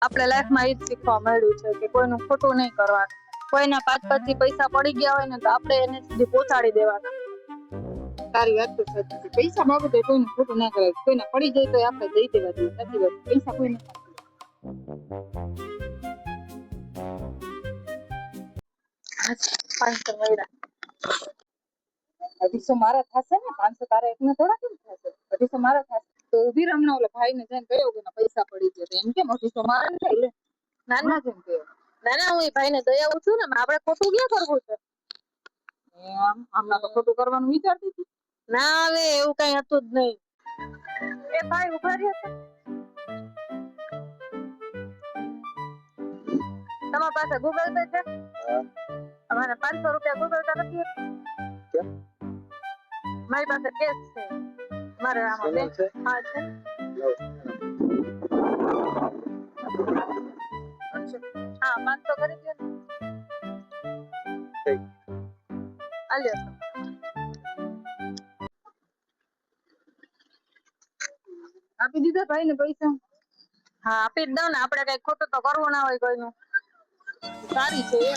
આપણે લાઈફમાં એ જ શીખવા મળ્યું છે કે કોઈનું ખોટું નહીં કરવાનું. કોઈના પાછળથી પૈસા પડી ગયા હોય ને તો આપણે એને સુધી પહોંચાડી દેવાના. તારી વાત તો સાચી છે. પૈસા બાબતે કોઈનું ખોટું ના કરાય. કોઈને પડી જાય તો આપણે દઈ દેવા જોઈએ. સાચી વાત. પૈસા કોઈને પાંચસો મળ્યા. 250 મારા થશે ને 500 તારા એકને થોડા કેમ થશે? 250 મારા થશે તો ઉભી રમણા ઓલા ભાઈને જઈને કહ્યો કે પૈસા પડી ગયા એમ કેમ 250 મારા થાય લે ના જેમ કે ના હું એ ભાઈને દઈ આવું છું ને. આપણે ખોટું ક્યાં કરવું છે? આમના તો ખોટું કરવાનું વિચારતી હતી. ના હવે એવું કઈ હતું જ નહીં. એ ભાઈ ઉભા રહ્યો છે. તમારા પાસે ગૂગલ પે છે? અમારે 500 રૂપિયા ગૂગલ પે નથી. મારી પાસે કેશ છે. મારે આમાં બેંક હા છે. હા 500 કરી દો ને. આલ્યો આપી દીધા ભાઈને પૈસા? હા આપી જ દઉં ને. આપણે કઈ ખોટું તો કરવું ના હોય કોઈનું. સારી છે એ